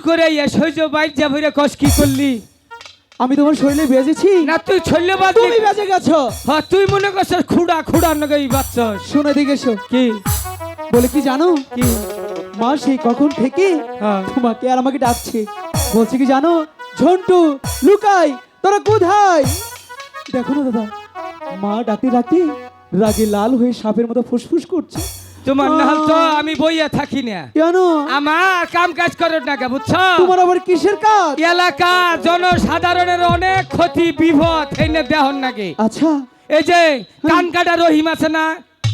করে সহ্য বাইর যা ভরে কস কি করলি? আমি তোমার শরীরে বেজেছি না তুই ছল্লে বাদ তুমি বেজে গেছো। হ্যাঁ তুই মনে করছিস খুড়া খুড়া নগে বাচ্চাস। শুনে দিকে এসো। কি বলে কি জানো কি? মা সেই কখন থেকে হ্যাঁ তোমাকে আর আমাকে ডাকছে, বলছে কি জানো, ঝন্টু লুকাই তোরা কোথায়? দেখো না দাদা, মা ডাকতে ডাকতে রাগে লাল হয়ে সাপের মতো ফুসফুস করছে। তোমার নাম তো আমি বইয়া থাকি না, কেন? আমার কাম কাজ করো না কে বুঝছো? তোমার আবার কিসের কাজ? এলাকা জনসাধারণের অনেক ক্ষতি বিপদ এনে দেহন নাকি। আচ্ছা এই যে কান কাটা রহিম আছে না,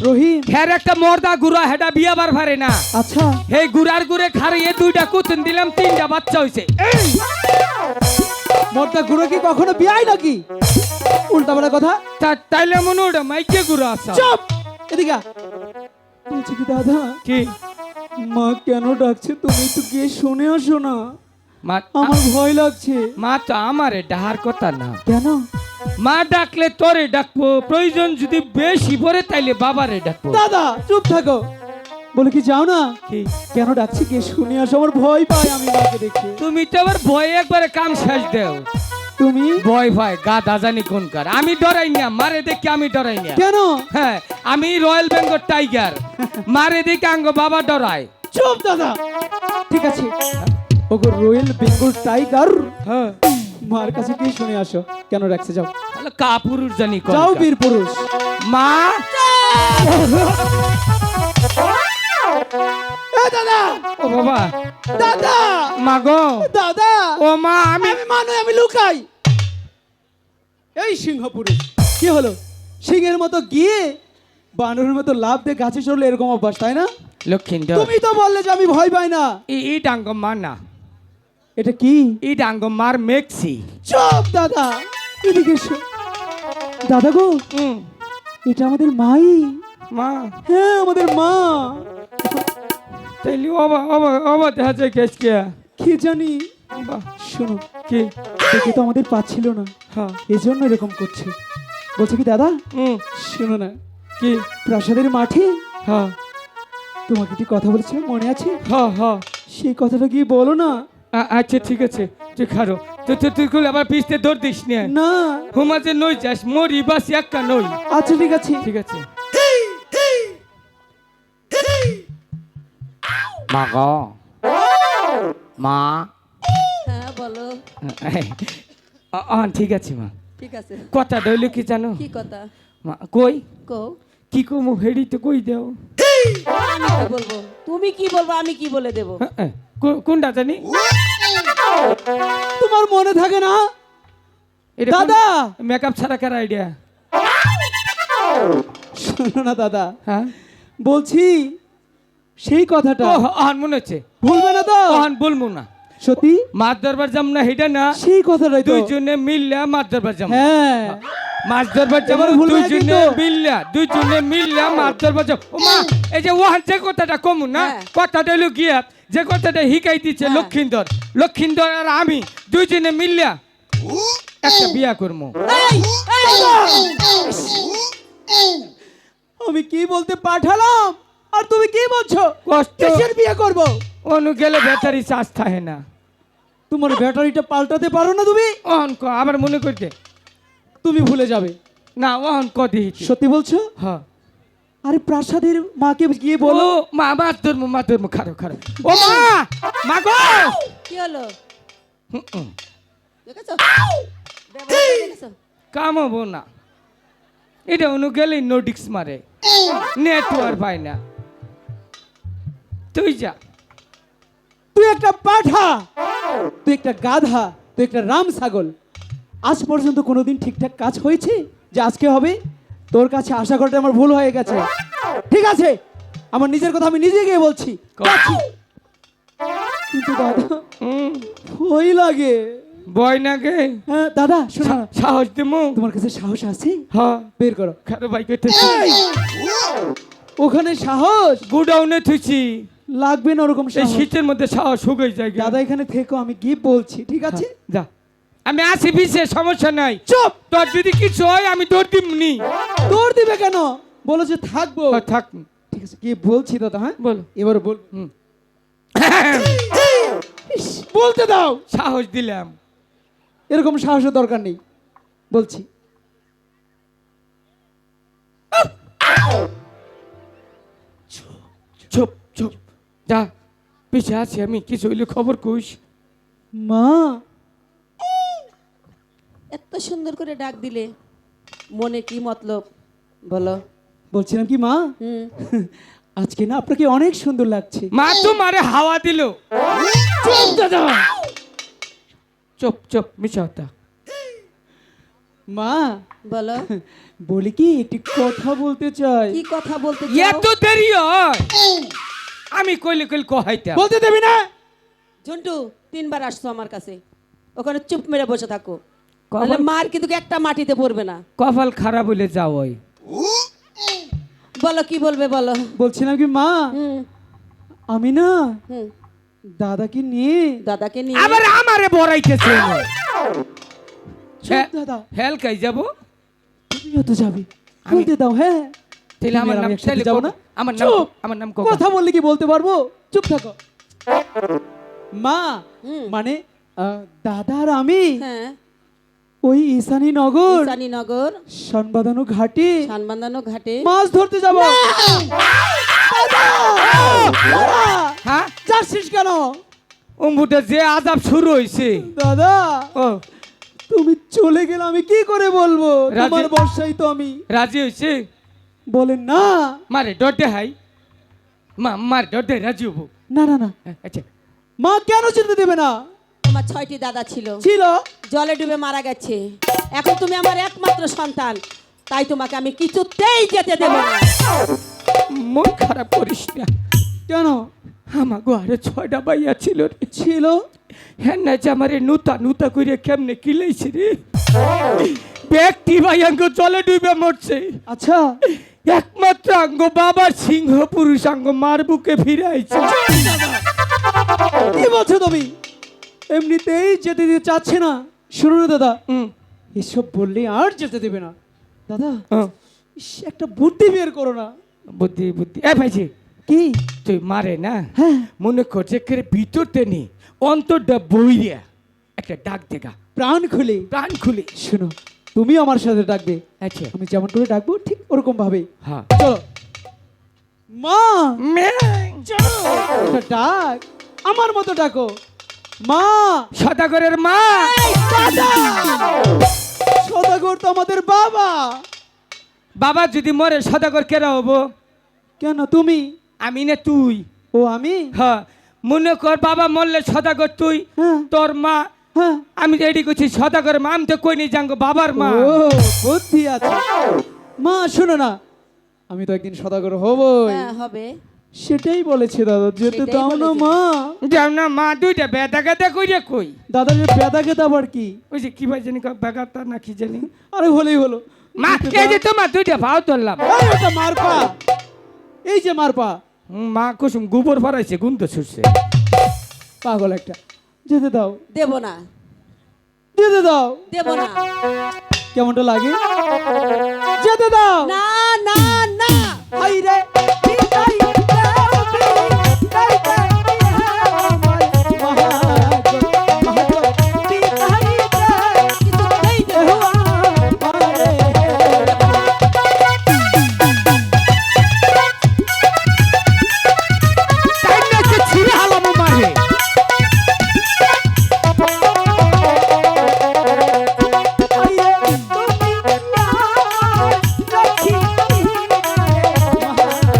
রহিম, হের একটা মর্দা গুড়া হেটা বিয়াবার পারে না। আচ্ছা এই গুড়ার গুড়ে খারিয়ে দুইটা কুতুন দিলাম, তিনটা বাচ্চা হইছে। মর্দা গুঁড়ো কি কখনো বিয়াই নাকি? উল্টা পাল্টা কথা। তাইলে মনে ওটা মাইকে গুড়া আছে। চুপ, এদিকে আ। বলছি কি দাদা, কি মা কেন ডাকছে তুমি একটু গিয়ে শুনে আসো না, মা? আমার ভয় লাগছে। মা তো আমারে ডাহার কথা না। কেন? মা ডাকলে তোরে ডাকবো, প্রয়োজন যদি বেশি পড়ে তাইলে বাবারে ডাকবো। দাদা চুপ থাকো। বলে কি যাও না, কি কেন ডাকছি গিয়ে শুনে আসো, আমার ভয় পায় আমি মাকে দেখে। তুমি তো আবার ভয়ে একবারে কাম শেষ দেও। তুমি ভয় ভয় গাধা জানি কোনকার। আমি ডরাই না, মারে দেখে আমি ডরাই না। কেন? হ্যাঁ আমি রয়্যাল বেঙ্গল টাইগার, মারে দেখে আঙ্গ বাবা ডরায়। চুপ দাদা, ঠিক আছে ওগো রয়্যাল বেঙ্গল টাইগার, হ্যাঁ মার কাছে গিয়ে শুনে আসো কেন ডাকছে। যাও তাহলে কা পুরুষ জানি যাও কোনকার। বীর পুরুষ। মা এ দাদা, ও বাবা, দাদা, মা গো, দাদা, ও মা আমি আমি মানে আমি লুকাই। এই সিংহ পুরুষ, কি হলো? সিংহের মতো গিয়ে বানরের মতো লাভ দিয়ে গাছে চড়লে এরকম অভ্যাস, তাই না? লক্ষিন্দর তুমি তো বললে যে আমি ভয় পাই না। ই ডাঙ্গ মা না, এটা কি? ই ডাঙ্গ মার মেক্সি। চুপ দাদা, এদিকে এসো। দাদা গো, হুম এটা আমাদের মাই। মা হ্যাঁ আমাদের মা। তাইলে অবা অবা অবা দেখা যায় কেসকে। কি জানি, বাহ, শোনো, কি? দেখে তো আমাদের পাচ্ছিল না, হ্যাঁ এই জন্য এরকম করছে। বলছে কি দাদা, হুম শোনো না, কি? প্রাসাদের মাঠে হ্যাঁ তোমাকে একটি কথা বলেছিলাম, মনে আছে? হ্যাঁ হ্যাঁ সেই কথাটা গিয়ে বলো না। আচ্ছা ঠিক আছে, তুই খারো। তুই খুলে আবার পিছতে দৌড় দিস নে। না হুমাজে নই যাস, মরি বাস একা নই। আচ্ছা ঠিক আছে। ঠিক আছে। মা গো, মা। হ্যাঁ বলো। ঠিক আছে মা। ঠিক আছে। কথা দইলে কি জানো? কি কথা? মা কই কও। কি কমু হেডি তো কই দাও। আমি কি বলবো? তুমি কি বলবো আমি কি বলে দেব? কোনটা জানি? তোমার মনে থাকে না এটা দাদা? মেকআপ ছাড়া কার আইডিয়া? শোনো না দাদা, হ্যাঁ বলছি সেই কথাটা ও আন মনে হচ্ছে। ভুলবে না তো? আন বলবো না। সত্যি মাছ ধরবার যাম না হেডা না, সেই কথাটাই তো। দুইজনে মিললা মাছ ধরবার যাম। হ্যাঁ মাছ ধরবার যাম এবার ভুলবে না দুইজনে কিন্তু। মিললা, দুইজনে মিললা মাছ ধরবার যাম। ও মা, এই যে ওহান যে কথাটা কমু না, হ্যাঁ। কথাটা হলো গিয়া যে কথাটা হিকাই দিচ্ছে হ্যাঁ। লক্ষিন্দর, লক্ষিন্দর আর আমি দুইজনে মিললা একটা বিয়া করবো। আমি কি বলতে পাঠালাম আর তুমি কি বলছো? কষ্ট কিসের বিয়ে করব? অনু গেলে ব্যাটারি চার্জ থাকে না। তোমার ব্যাটারিটা পাল্টাতে পারো না তুমি? ওহন ক আবার মনে করতে তুমি ভুলে যাবে। না, ওহন ক দিয়েছি। সত্যি বলছো? হ্যাঁ আরে প্রাসাদের মাকে গিয়ে বলো বলো। মা, মাছ ধরবো মাছ ধরবো, খারো খারো। ও মা, মা গো। কি হলো? হুম, দেখেছো? ব্যবহার দেখেছো? কাম হবো না। এটা অনু গেলেই নোটিক্স মারে, নেটওয়ার্ক পায় না। তুই যা। তুই একটা পাঠা, তুই একটা গাধা, তুই একটা রাম ছাগল। আজ পর্যন্ত কোনোদিন ঠিকঠাক কাজ হয়েছে যে আজকে হবে? তোর কাছে আশা করতে আমার ভুল হয়ে গেছে। ঠিক আছে, আমার নিজের কথা আমি নিজে গিয়ে বলছি। যাচ্ছি। কিন্তু দাদা ভয় লাগে। বয় না গে, হ্যাঁ দাদা শোনো না, সাহস দেবো। তোমার কাছে সাহস আছে? হ্যাঁ বের করো। খারো বাইক করতে ওখানে সাহস গুডাউনে থুইছি। লাগবে না ওরকম এই সাহস। শীতের মধ্যে সাহস শুকাই যায় গে। দাদা এখানে থেকো, আমি কি বলছি, ঠিক আছে? যা, আমি আসি পিছে, সমস্যা নাই। চুপ। তোর যদি কিছু হয় আমি দৌড় দিমনি। দৌড় দিবে কেন? বলো যে থাকবো। থাক। ঠিক আছে, কি বলছি দাদা? হ্যাঁ বলো। এবার বল। হুম। ইস, বলতে দাও। সাহস দিলাম। এরকম সাহসের দরকার নেই, বলছি। চুপ চুপ, যা, পিছিয়ে আছি আমি, কিছু হইলে খবর কইস। মা, এত সুন্দর করে ডাক দিলে, মনে কি মতলব বলো? বলছিলাম কি মা, হুম। আজকে না আপনাকে অনেক সুন্দর লাগছে। মা তোমারে হাওয়া দিল। চুপ দাদা। চুপ চুপ, মিছা কথা। মা, বলো বলি কি একটি কথা বলতে চাই। কি কথা বলতে এত চাও? দেরি হয়? আমি কইলে কইলে কহাইতাম। বলতে দেবি না? ঝন্টু, 3 বার আসছো আমার কাছে, ওখানে চুপ মেরে বসে থাকো, কখন? নাহলে মার কিন্তু একটা মাটিতে পড়বে না। কপাল খারাপ হইলে যাও ওই। বলো কি বলবে বলো। বলছিলাম কি মা, হুম আমি না হুম। দাদাকে নিয়ে। দাদাকে নিয়ে আবার আমারে বড়াইতেছে। চুপ দাদা, হেল কাই যাব? তুমিও তো যাবে, বলতে দাও। হ্যাঁ, তাহলে আমার তুমি আর নাম আমি একসাথে তাহলে যাবো কো- না? আমার নাম চুপ। আমার নাম কথা বললে কি বলতে পারবো? চুপ থাকো মা। হুম। মানে দাদা আর আমি হ্যাঁ, ওই ঈশানী নগর ঈশানীনগর সনবাদানো ঘাটে সানবান্ধানো ঘাটে। মাছ ধরতে যাবো। হ্যাঁ, যাচ্ছিস কেন? অম্বুটা যে আজাব শুরু হইছে। দাদা, ও, তুমি চলে গেলে আমি কি করে বলবো? রাজি- তোমার বর্ষাই তো আমি। রাজি হইছে? বলেন না। মারে ডটে হাই, মার ডটে রাজি হবো। না না না, আচ্ছা, মা কেন যেতে দেবে না? তোমার 6টি দাদা ছিল, ছিল। জলে ডুবে মারা গেছে। এখন তুমি আমার একমাত্র সন্তান, তাই তোমাকে আমি কিছুতেই যেতে দেব না। মন খারাপ করিস না। কেন? আমার ঘরে 6টা বাইয়া ছিল রে। ছিল। হ্যাঁ না, যে আমারে নুতা নুতা করে কেমনে কিলাইছে রে। ব্যক্তি ভাইয়াঙ্গ জলে ডুবে মরছে। আচ্ছা, একমাত্র আঙ্গ বাবার সিংহ পুরুষ আঙ্গ মার বুকে ফিরাইছে। কি বলছো তুমি? এমনিতেই যেতে দিতে চাচ্ছে না। শুনো না দাদা, হুম, এসব বললে আর যেতে দেবে না। দাদা, হ্যাঁ, ইস, একটা বুদ্ধি বের করো না। বুদ্ধি বুদ্ধি। এ ভাইজি, কি? তুই মারে না, হ্যাঁ, মনে করছে করে ভিতরতে নি অন্তরটা বইয়া একটা ডাক দেখা, প্রাণ খুলে। প্রাণ খুলে। শোনো, তুমি আমার সাথে ডাকবে, আচ্ছা, আমি যেমন করে ডাকবো ঠিক ওরকম ভাবে। হ্যাঁ। চলো মা, ম্যাং। একটা ডাক আমার মতো ডাকো। মা। সদাগরের মা। দাদা, সদাগর তো আমাদের বাবা। বাবা যদি মরে সদাগর কেরা হবো? কেন তুমি? আমি না তুই? ও আমি? হ্যাঁ, মনে কর বাবা মরলে সদাগর তুই, হ্যাঁ তোর মা। হ্যাঁ। আমি রেডি করছি সদাগর মা, আমি তো কই নি জাঙ্গ বাবার মা। ও, বুদ্ধি আছে। মা শোনো না, আমি তো একদিন সদাগর হবই। হ্যাঁ হবে। সেটাই বলেছে দাদা, যেতে সেটাই দাও না বলেছে। মা। যাও না মা, দুইটা বেদা গাদা কইরে কই। দাদা যে পেদা খেতে আবার কি? ওই যে কি ভাই জানি বেগাতা না কি জানি। আরে হলেই হলো। মা, যেতে এই যে দাও। তোমার দুইটা ভাও ধরলাম। এই ওটা মারপা, এই যে মারপা। মা কুসুম গোবর ভরাইছে, গুন্ত ছুটছে। পাগল একটা। যেতে দাও, দেব না, যেতে দাও। দেব না। কেমনটা লাগে? যেতে দাও। না না না। হাই রে, বিদায় দাও, বিদায় দাও, মহাজন, মহাজন, বিদায় দাও, কিছুতেই দেব না। আমারে। তাই না যে ছিঁড়ে হালামো মারে। হাই রে, তুমি আমার লক্ষ্মী, মহাজন।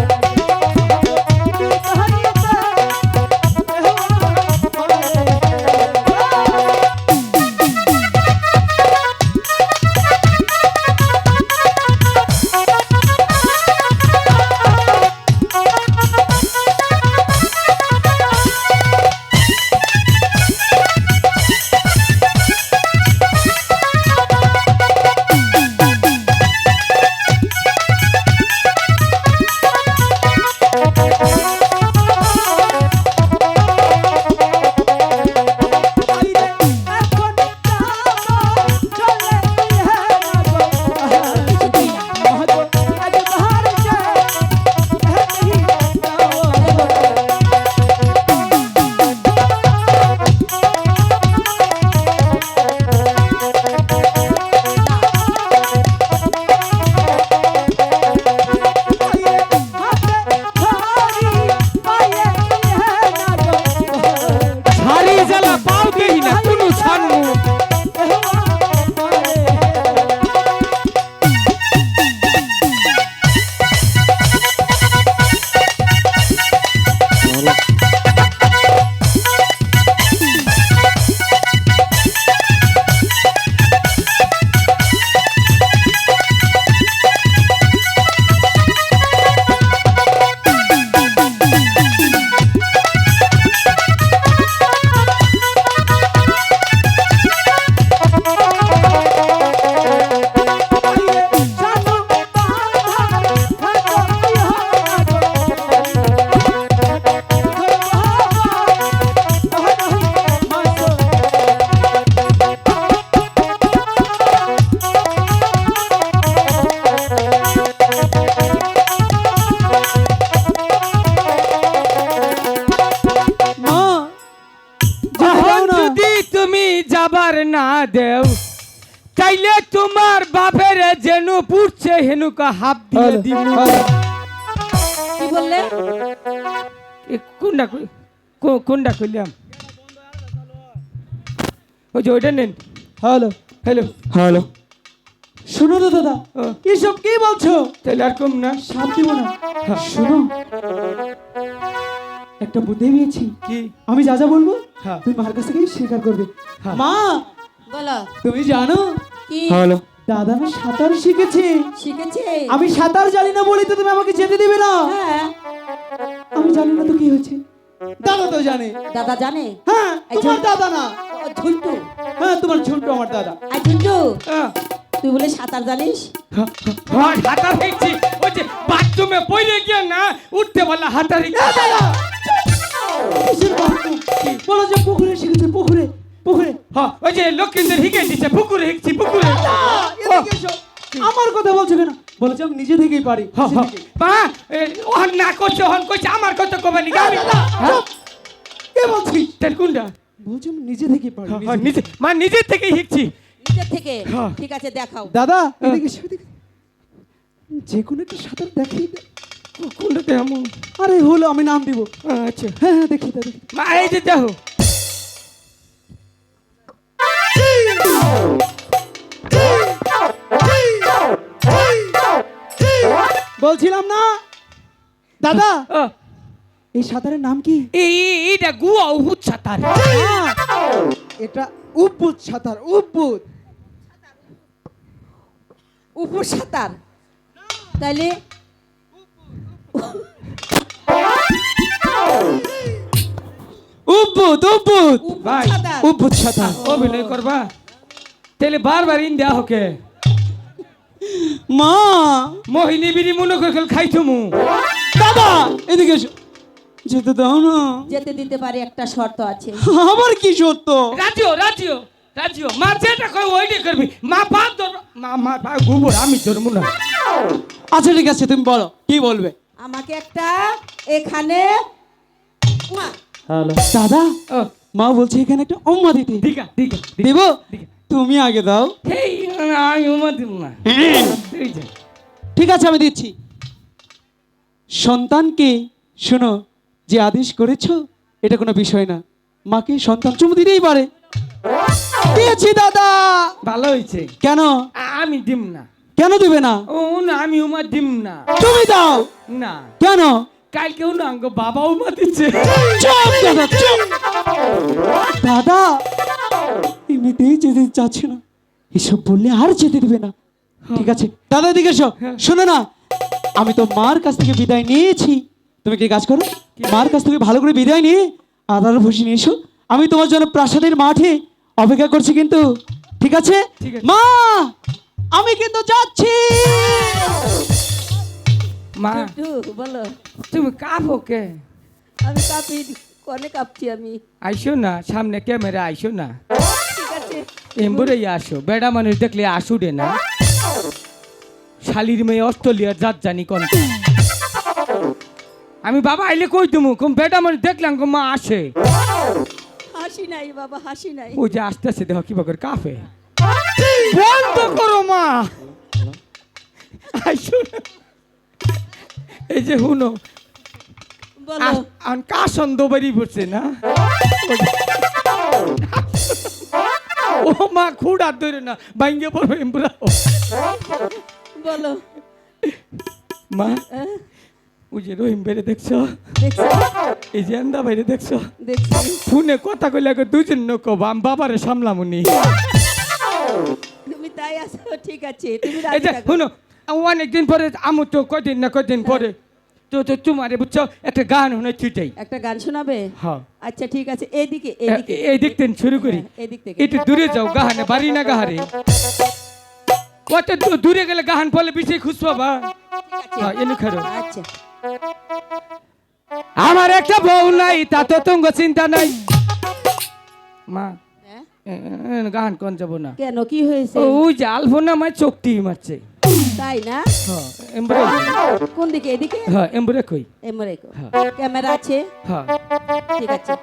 চাইলে তোমার বাপের যেন পুড়ছে হেনুকা হাত দিয়ে হ্যালো, দিমু হ্যালো। কি বললে? কোনটা কোনটা কইলাম ওই যে ওইটা নেন হ্যালো হ্যালো হ্যালো শোনো তো দাদা, ও। এসব কি বলছো? তাহলে আর কম না সাপ দিব না। শোনো, একটা বুদ্ধি পেয়েছি। কি আমি যা যা বলবো হ্যাঁ। তুমি মার কাছ থেকে স্বীকার করবে। হ্যাঁ। মা, বলো তুমি জানো কি হ্যালো দাদা না সাঁতার শিখেছে। শিখেছে? আমি সাঁতার জানি না বলি তো তুমি আমাকে যেতে দিবে না? হ্যাঁ, আমি জানি না তো কি হয়েছে, দাদা তো জানে। দাদা জানে। হ্যাঁ, এই তোমার ঝুন্টু। দাদা না। ও, ঝুন্টু। হ্যাঁ, তোমার ঝুন্টু আমার দাদা। আই ঝুন্টু, হ্যাঁ, তুই বলে সাঁতার জানিস? হ্যাঁ, হাতা দেখছি ওই যে বাথরুমে পড়ে গিয়ে না উঠতে বললা হাতারি কিসের বাথরুম? বলো যে পুকুরে শিখেছে, পুকুরে পুকুরে। হ্যাঁ ওই যে লক্ষ্মীদের হিকে দিচ্ছে পুকুরে হিকছি পুকুরে এদিকে এসো। আমার কথা বলছো কেন? বলেছে আমি নিজে থেকেই পারি। হ্যাঁ, নিজে হ্যাঁ। থেকেই। মা ওহন না করছে ওহন কইছে আমার কথা কবে নি আমি হ্যাঁ কে বলছিস? তাহলে কোনটা বলছো আমি নিজে থেকেই পারি। হ্যাঁ, নিজে মা নিজে থেকেই শিখছি নিজের থেকে? হ্যাঁ। ঠিক আছে, দেখাও। দাদা এদিকে এসো, এদিকে। যে কোনো একটা সাঁতার দেখিয়ে দে। কোনটাতে এমন আরে হলো, আমি নাম দিব। আচ্ছা হ্যাঁ হ্যাঁ, দেখি দাদা। মা এই যে দেখো বলছিলাম না দাদা, ও, এই সাঁতারের নাম কি? এইটা গুয়া উহুদ সাঁতার এটা উপবুত সাঁতার, উপবুত। উপর সাঁতার? তাইলে উপবুত, উপবুত, উপর ভাই, সাঁতার? উপবুত সাঁতার। অভিনয় করবা তাহলে বারবার ইন্ডিয়া হোকে মা, মোহিনী বিড়ি মনে করে খাইছো মু দাদা এদিকে এসো। যেতে দাও না। যেতে দিতে পারি, একটা শর্ত আছে। আবার কি সত্য? রাজিও রাজিও রাজিও মা যেটা কই ওইটাই করবি মা পাঁচ ধর মা পা গোবর আমি ধরবো না আচ্ছা ঠিক আছে, তুমি বলো কি বলবে। আমাকে একটা এখানে উয়া, হ্যালো দাদা, ও মা বলছে এখানে একটা অম্মা দিতে। দিগা দিগা দেব? দিগা তুমি আগে দাও। হেই আমি উমা দিব না এই যে ঠিক আছে, আমি দিচ্ছি। সন্তানকে শোনো, যে আদেশ করেছো এটা কোনো বিষয় না। মাকে সন্তান চুমু দিতেই পারে। দিয়েছি দাদা। ভালো হয়েছে কেন? আমি দিম না কেন দিবে না? ও না আমি উমা দিম না তুমি দাও। না কেন? কালকে না আঙ্গ বাবা উমা দিচ্ছে চুপ দাদা, চুপ। দাদা এমনিতেই যেতে চাচ্ছে না, এসব বললে আর যেতে দিবে না। ঠিক আছে দাদা, এদিকে এসো। শোনো না, আমি তো মার কাছ থেকে বিদায় নিয়েছি। তুমি কি কাজ করো, মার কাছ থেকে ভালো করে বিদায় নিয়ে আদার বসে নিয়ে এসো। আমি তোমার জন্য প্রাসাদের মাঠে অপেক্ষা করছি কিন্তু। ঠিক আছে ঠিক আছে। মা, আমি কিন্তু যাচ্ছি। মা ঝুন্টু, বলো। তুমি কাঁপো কে আমি কাঁপি, কনে কাঁপছি আমি? আইসো না সামনে ক্যামেরা আইসো না ঠিক আছে, এম্বুরে আসো বেড়া মানুষ দেখলে আসুরে না শালির মেয়ে অস্ট্রেলিয়ার জাত জানি কোন আমি বাবা আইলে কই তুমি কোন বেড়া মানুষ দেখলাম কোন মা আসে হাসি নাই বাবা, হাসি নাই। ওই যে আস্তে আস্তে দেখো কিবা করে কাফে বন্ধ করো মা আইসো না। এই যে হুনো বলো। কাশন দোবারি পড়ছে না ও মা খুঁড়া ধরে না ভাঙ্গে পড়বে এম্বুরা বলো। মা আহ, ওই যে রহিম বেড়ে দেখছো দেখছি, এই যে আন্দা বাইরে দেখছো দেখছি। ফোনে কথা কইলে আগে দুজন নকো আম বাবারে সামলামুনি তুমি তাই আছো, ঠিক আছে, তুমি এই রাজি যে থাকো। শুনো অনেকদিন পরে আমু তো কয়দিন না কয়দিন পরে তো তোমারে বুঝছো একটা গান শুনে ছুটাই একটা গান শোনাবে? হ্যাঁ আচ্ছা ঠিক আছে, এইদিকে এইদিকে এই দেখতেন শুরু করি হ্যাঁ, এদিক থেকে। একটু দূরে যাও গাহানে বাড়ি না গাহারে কত দূরে গেলে গাহান ফলে বিষয় খুশ পাবা ঠিক হ্যাঁ আছে। এনে খারো আচ্ছা, আমার একটা বউ নাই তা তো তোমার চিন্তা নাই মা হ্যাঁ? গান কোন যাবো না কেন, কি হয়েছে? ওই যে আলফোনা মাই চোখটি মারছে তাই না? হ্যাঁ এমবরে কোন দিকে? এদিকে? হ্যাঁ এমবরে কই এমরে কো। হ্যাঁ। ক্যামেরা আছে? হ্যাঁ ঠিক আছে।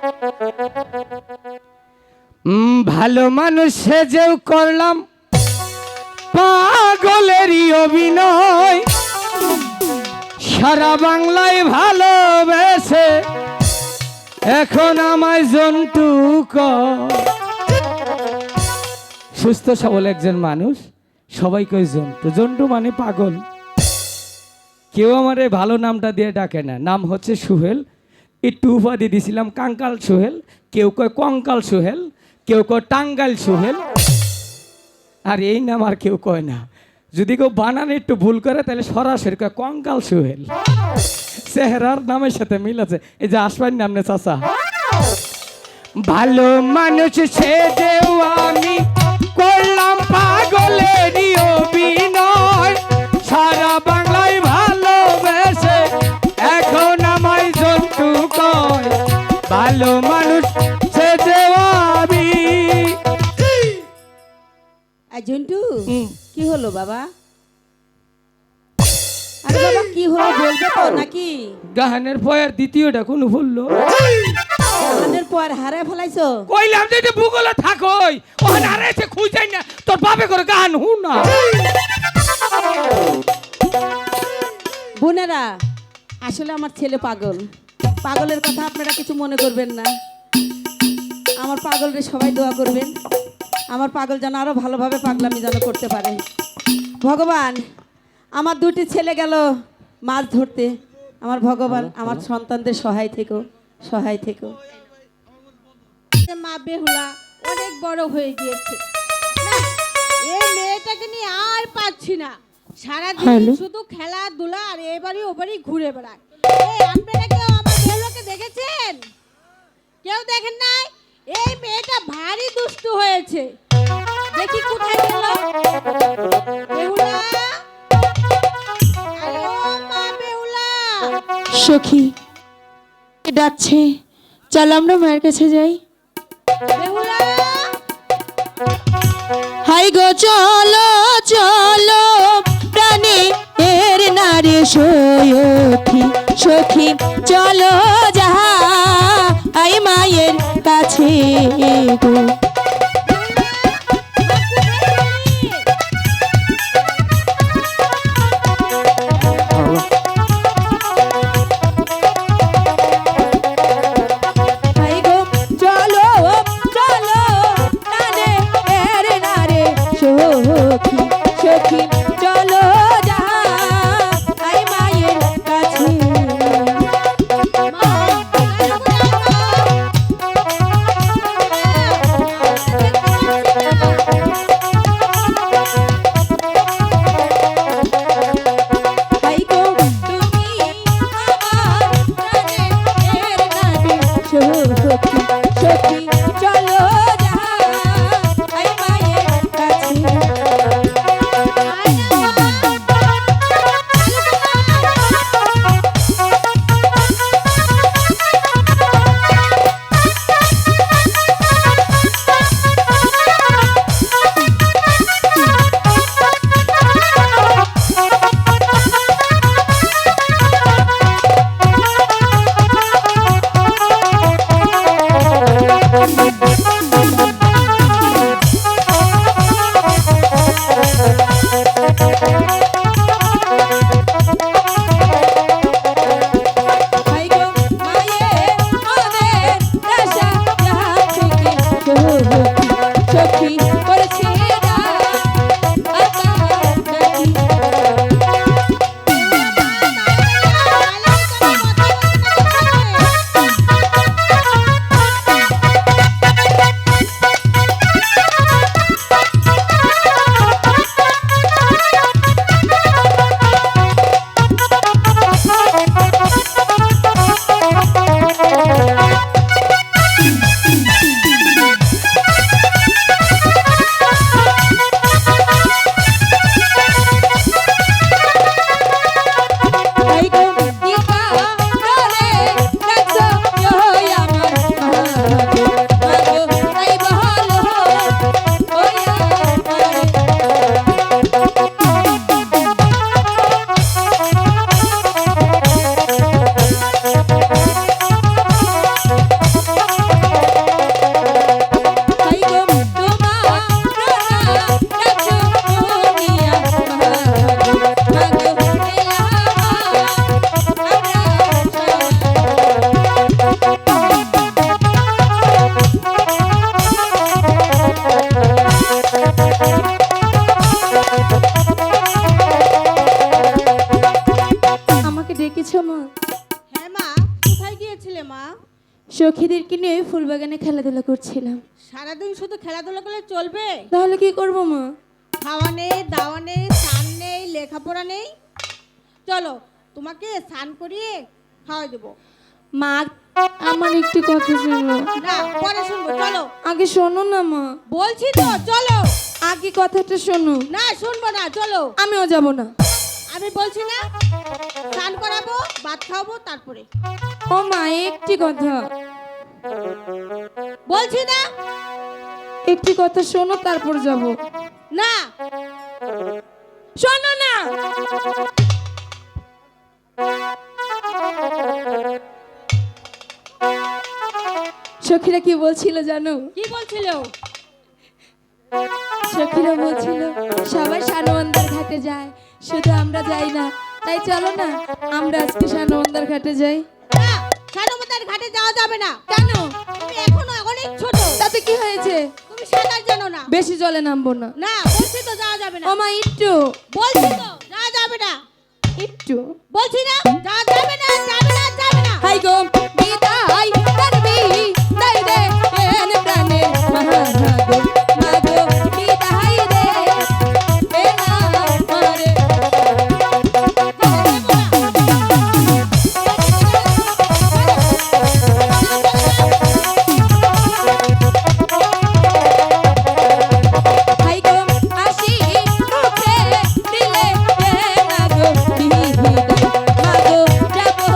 ভালো মানুষ সেজেও করলাম পাগলেরই অভিনয় সারা বাংলায় ভালোবেসে এখন আমায় জন্তু কয়। সুস্থ সবল একজন মানুষ, সবাই কয় জন্তু। জন্তু মানে পাগল। কেউ আমার এই ভালো নামটা দিয়ে ডাকে না, নাম হচ্ছে সুহেল। একটু উপাধি দিছিলাম কাঙ্কাল সুহেল, কেউ কয় কঙ্কাল সুহেল, কেউ কয় টাঙ্গাইল সুহেল, আর এই নাম আর কেউ কয় না। যদি কেউ বানানে একটু ভুল করে তাহলে সরাসরি কয় কঙ্কাল সুহেল। চেহারার নামের সাথে মিল আছে। এই যে আসবাই নাম নে চাচা। ভালো মানুষ সেজেও আমি করলাম পাগলেরই অভিনয় সারা বাংলায় ভালোবেসে এখন আমায় জন্তু কয়। ভালো মানুষ সেজেও আমি। জন্টু কি হলো বাবা? আরে বাবা কি হলো বলবে তো নাকি? গাহানের পয়ের দ্বিতীয়টা কোন বললো? গানের পর হারে ফেলাইছো? কইলাম যে এটা ভূগোলে থাকই ওখানে হারাইছে খুঁজাই না, তোর বাপে করে গান হু না। বোনেরা, আসলে আমার ছেলে পাগল। পাগলের কথা আপনারা কিছু মনে করবেন না। আমার পাগলরে সবাই দোয়া করবেন, আমার পাগল যেন আরো ভালোভাবে পাগলামি যেন করতে পারে। ভগবান, আমার দুটি ছেলে গেল মাছ ধরতে। আমার ভগবান আমার সন্তানদের সহায় থেকো, সহায় থেকো। মা বেহুলা অনেক বড় হয়ে গিয়েছে না, এই মেয়েটাকে নিয়ে আর পাচ্ছি না। সারাদিন শুধু খেলাধুলা আর এবারই ওবারই ঘুরে বেড়ায়। এই আপনারা কেউ আমার বেহুলাকে দেখেছেন? কেউ দেখেন নাই? এই মেয়েটা ভারী দুষ্টু হয়েছে। দেখি কোথায় গেল বেহুলা। আরে ও মা বেহুলা, সখী ডাকছে, চল আমরা মায়ের কাছে যাই। বেহুলা হাই গো চলো চলো প্রাণে এর নারে সখী সখী চলো যাহা আই মায়ের কাছে গো। হাই গো চলো চলো প্রাণে এর নারে সখী সখী চলো যাহা আই মায়ের কাছে। সখীদেরকে নিয়ে ফুল বাগানে খেলাধুলা করছিলাম। সারাদিন শুধু খেলাধুলা করলে চলবে? তাহলে কি করব মা? খাওয়া নেই, দাওয়া নেই, স্নান নেই, লেখাপড়া নেই। চলো তোমাকে স্নান করিয়ে খাওয়াই দেবো। মা আমার একটু কথা শোনো। না, পরে শুনবো, চলো। আগে শোনো না মা, বলছি তো, চলো। আগে কথাটা শোনো। না, শুনবো না, চলো। আমিও যাব না। আমি বলছি না, স্নান করাবো, ভাত খাওয়াবো, তারপরে। ও মা একটি কথা, বলছি না। একটি কথা শোনো তারপর যাব। না, শোনো না। সখীরা কি বলছিল জানো? কি বলছিল? সখীরা বলছিল সবাই সানবন্দর ঘাটে যায়, শুধু আমরা যাই না। তাই চলো না আমরা আজকে সানবন্দর ঘাটে যাই। না, সানবন্দর ঘাটে যাওয়া যাবে না। কেন? তুমি এখনো অনেক ছোট। তাতে কি হয়েছে? তুমি সাঁতার জানো না। বেশি জলে নামবো না। না, বলছি তো যাওয়া যাবে না। ও মা একটু, বলছি তো যাওয়া যাবে না। একটু। বলছি না, যাওয়া যাবে না, যাবে না, যাবে না। হাই গো বিদায় করবি দাই দে এন প্রাণে মহাগো মাগো বিদায় দে এ না মারে। হাই গো আসি মুখে দিলে এ মাগো বিদায় মাগো যাবো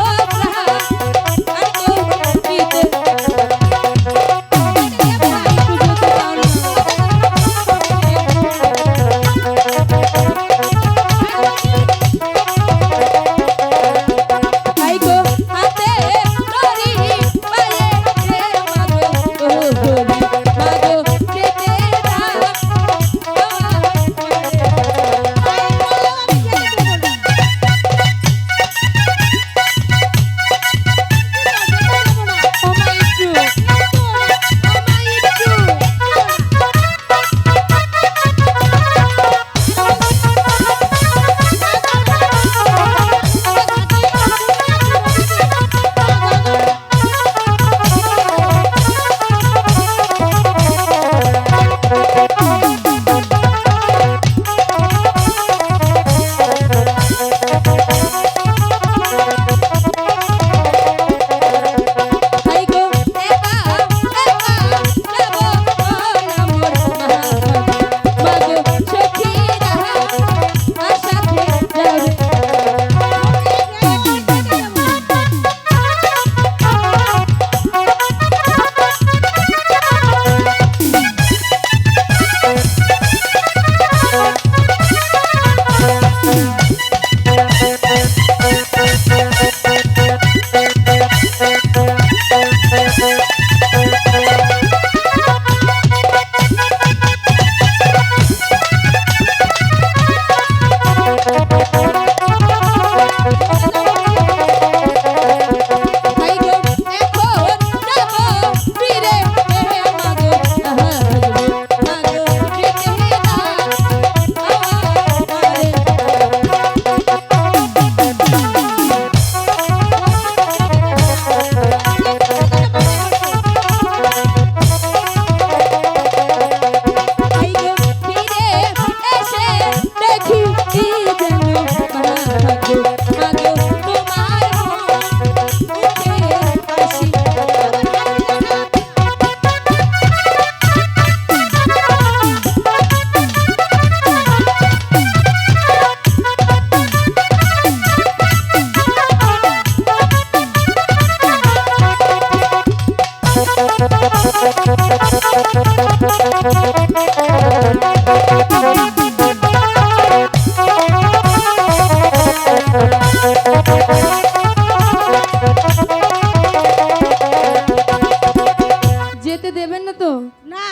যেতে দেবেন না তো? না,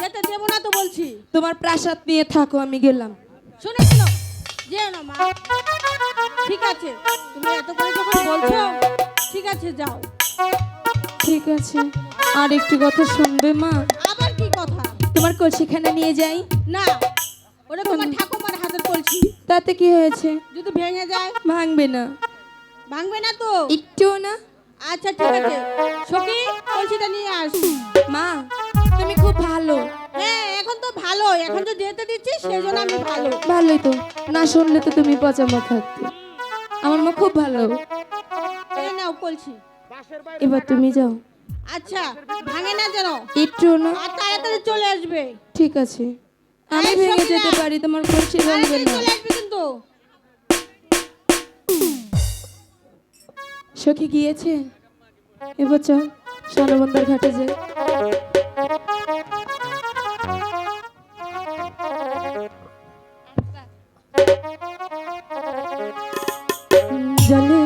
যেতে দেবো না তো বলছি। তোমার প্রাসাদ নিয়ে থাকো, আমি গেলাম। শুনেছিল, যেও না মা। ঠিক আছে, তুমি এত করে যখন বলছো, ঠিক আছে যাও। ঠিক আছে, আর একটু কথা শুনবে মা? আবার কি কথা? তোমার কলসিখানা নিয়ে যাই? না, ওটা তোমার ঠাকুমার হাতের কলসি। তাতে কি হয়েছে? যদি ভেঙে যায়? ভাঙবে না। ভাঙবে না তো? একটু না। আচ্ছা ঠিক আছে সখী কলসিটা নিয়ে আস। মা তুমি খুব ভালো। হ্যাঁ এখন তো ভালো, এখন তো যেতে দিচ্ছি সেই জন্য আমি ভালো। ভালোই তো, না শুনলে তো তুমি পচামা থাকতে। আমার মা খুব ভালো। এই নাও কলসি। এবার তুমি যাও। আচ্ছা ভাঙে না যেন, একটু না। আর তাড়াতাড়ি চলে আসবে। ঠিক আছে, আমি এই ভেঙে সখিনা, যেতে পারি, তোমার কলসি ভাঙবে তাড়াতাড়ি না। চলে আসবে কিন্তু। সখী গিয়েছে, এবার চল সানবন্দার ঘাটে যাই। জলে